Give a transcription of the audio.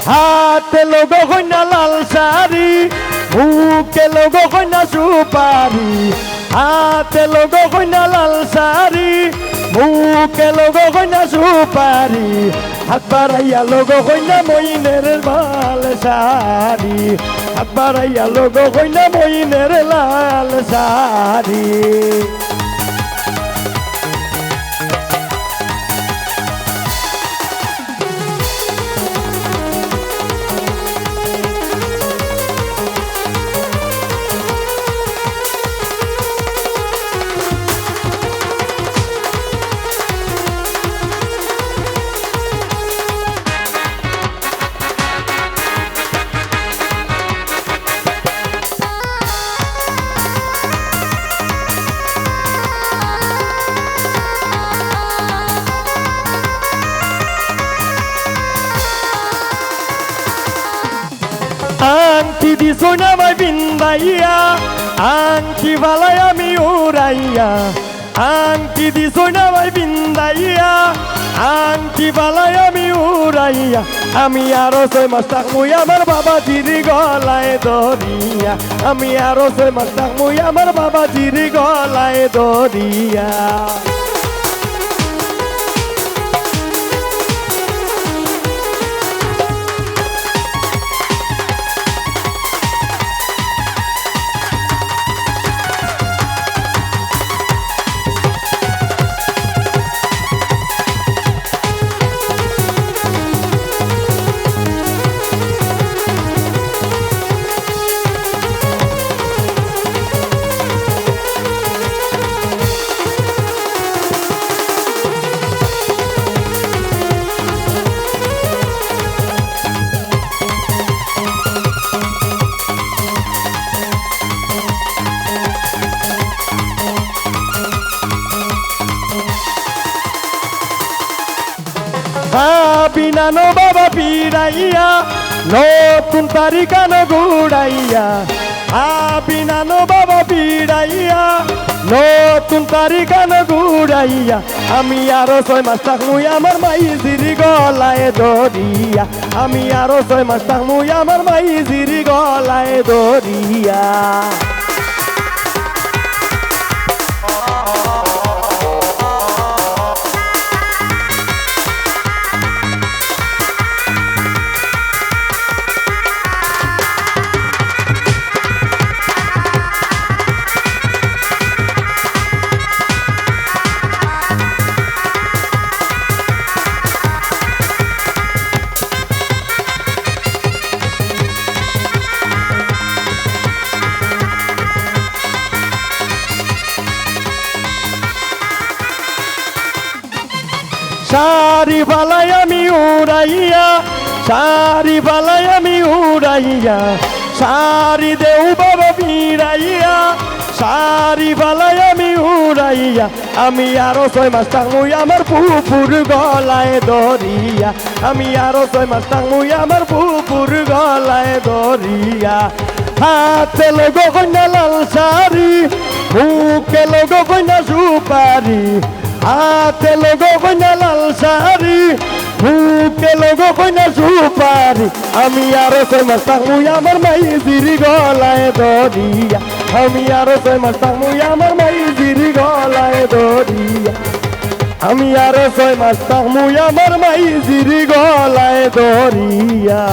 হাতে লোগো কইনা লাল শাড়ি মুখে লোগো কইনা সুপারি হাতে লোগো কইনা লাল শাড়ি মুখে লোগো কইনা সুপারি হাত বাড়াইয়া লোগো কইনা মইনের লাল শাড়ি হাত বাড়াইয়া লোগো কইনা মইনের লাল শাড়ি আংটি দিছো না ভাই বিন্দাইয়া আংটি বালাই আমি উড়াইয়া আংটি দিছো না ভাই বিন্দাইয়া আংটি বালাই আমি উড়াইয়া আমি আরো 6 মাস থাকমুই আমার বাবাজির গলায় ধরিয়া আমি আরো 6 মাস থাকমুই আমার বাবাজির গলায় ধরিয়া বিনানো বাবা পিরাইয়া নতুন তারিখানো গুড়াইয়া বিনানো বাবা পিরাইয়া নতুন তারিখানো গুড়াইয়া আমি আরো 6 মাস থাকমুই আমার মাইজির গলায় ধরিয়া আমি আরো 6 মাস থাকমুই আমার মাইজির গলায় ধরিয়া শাড়ি বালাই আমি উড়াইয়া শাড়ি বালাই আমি উড়াইয়া শাড়ি দেউ বাবা বিড়াইয়া শাড়ি বালাই আমি উড়াইয়া আমি আরো 6 মাস থাকমুই আমার পুপুর গলায় ধরিয়া আমি আরো 6 মাস থাকমুই আমার পুপুর গলায় ধরিয়া হাতে লোগো কইনা লাল শাড়ি মুখে লোগো কইনা সুপারি হাতে লোগো কইনা লাল শাড়ি মুখে লোগো কইনা সুপারি আমি আরো 6 মাস থাকমুই আমার মাইজির গলায় ধরিয়া আমি আরো 6 মাস থাকমুই আমার মাইজির গলায় ধরিয়া আমি আরো 6 মাস থাকমুই আমার মাইজির গলায় ধরিয়া